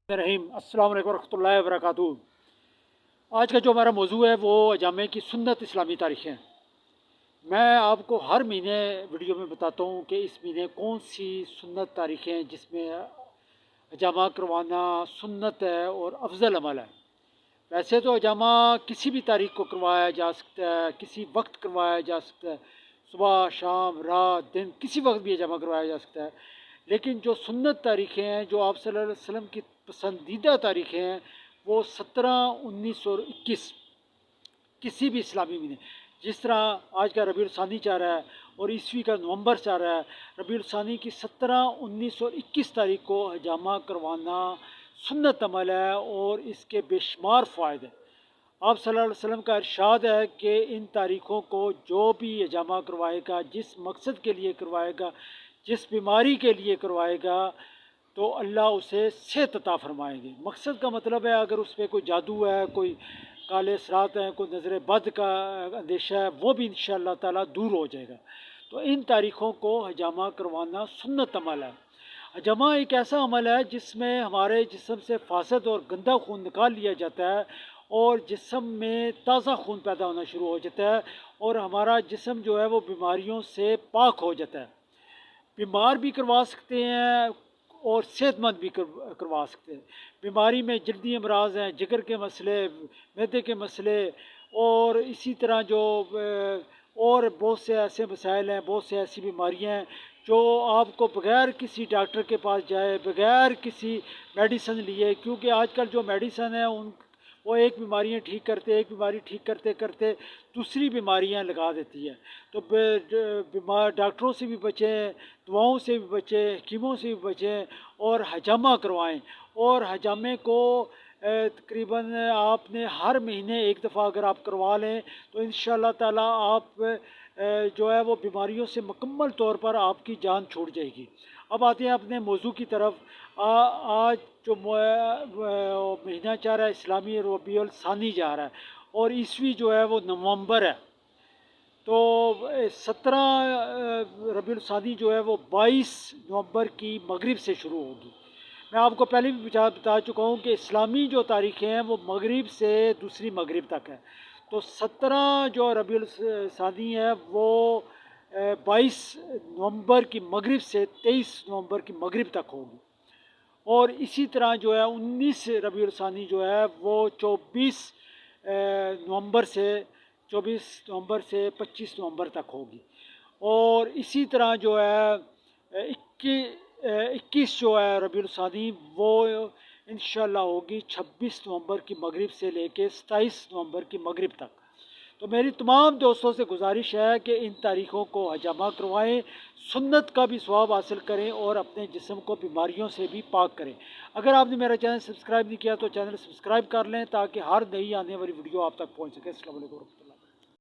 रहीम अस्सलाम वालेकुम रहमतुल्लाहि व बरकातुहू। आज का जो हमारा मौजू है वो अजामे की सुन्नत इस्लामी तारीख़ें। मैं आपको हर महीने वीडियो में बताता हूँ कि इस महीने कौन सी सुन्नत तारीख़ें हैं जिसमें अजामा करवाना सुन्नत है और अफजल अमल है। वैसे तो अजामा किसी भी तारीख़ को करवाया जा सकता है, किसी वक्त करवाया जा सकता है, सुबह शाम रात दिन किसी वक्त भी अजामा करवाया जा सकता है। लेकिन जो सुन्नत तारीख़ें हैं, जो आप सल्लल्लाहु अलैहि वसल्लम की पसंदीदा तारीख़ें हैं, वो 17, 19 और 21 किसी भी इस्लामी महीने, जिस तरह आज का रबीउल सानी जा रहा है और ईस्वी का नवंबर जा रहा है, रबीउल सानी की 17, 19 और 21 तारीख को हजामा करवाना सुन्नत अमल है और इसके बेशुमार फ़ायदे। आप सल्लल्लाहु अलैहि वसल्लम का इरशाद है कि इन तारीख़ों को जो भी हजामा करवाएगा, जिस मकसद के लिए करवाएगा, जिस बीमारी के लिए करवाएगा, तो अल्लाह उसे सेहत अता फरमाएंगे। मकसद का मतलब है अगर उस पर कोई जादू है, कोई काले असरात हैं, कोई नज़र बद का अंदेशा है, वो भी इंशाअल्लाह ताला दूर हो जाएगा। तो इन तारीख़ों को हजामा करवाना सुन्नत अमल है। हजामा एक ऐसा अमल है जिसमें हमारे जिस्म से फासद और गंदा खून निकाल लिया जाता है और जिस्म में ताज़ा खून पैदा होना शुरू हो जाता है और हमारा जिस्म जो है वो बीमारियों से पाक हो जाता है। बीमार भी करवा सकते हैं और सेहतमंद भी करवा सकते हैं। बीमारी में जल्दी अमराज हैं, जिगर के मसले, मैदे के मसले और इसी तरह जो और बहुत से ऐसे मसाइल हैं, बहुत से ऐसी बीमारियां हैं जो आपको बग़ैर किसी डॉक्टर के पास जाए, बग़ैर किसी मेडिसन लिए, क्योंकि आजकल जो मेडिसन है उन वो एक बीमारियाँ ठीक करते, एक बीमारी ठीक करते करते दूसरी बीमारियाँ लगा देती है। तो बीमार डॉक्टरों से भी बचें, दवाओं से भी बचें, हकीमों से भी बचें और हजामा करवाएं। और हजामे को तकरीबन आपने हर महीने एक दफ़ा अगर आप करवा लें तो इंशाअल्लाह ताला आप जो है वो बीमारियों से मुकम्मल तौर पर आपकी जान छूट जाएगी। अब आते हैं अपने मौजू की तरफ। आज जो महीना जा रहा है इस्लामी रबीउल सानी जा रहा है और ईस्वी जो है वो नवंबर है। तो 17 रबीउल सानी जो है वो 22 नवंबर की मगरिब से शुरू होगी। मैं आपको पहले भी बता चुका हूँ कि इस्लामी जो तारीख़ें हैं वो मगरिब से दूसरी मगरिब तक है। तो 17 जो रबीउल सानी है वो 22 नवंबर की मगरिब से 23 नवंबर की मगरिब तक होगी। और इसी तरह जो है 19 रबीउल सानी जो है वो 24 नवंबर से 25 नवंबर तक होगी। और इसी तरह जो है 21 जो है रबीउल सानी वो इंशाअल्लाह होगी 26 नवंबर की मगरिब से लेके 27 नवंबर की मगरिब तक। तो मेरी तमाम दोस्तों से गुजारिश है कि इन तारीख़ों को हजामा करवाएं, सुन्नत का भी सवाब हासिल करें और अपने जिस्म को बीमारियों से भी पाक करें। अगर आपने मेरा चैनल सब्सक्राइब नहीं किया तो चैनल सब्सक्राइब कर लें ताकि हर नई आने वाली वीडियो आप तक पहुँच सके। अस्सलाम वालेकुम।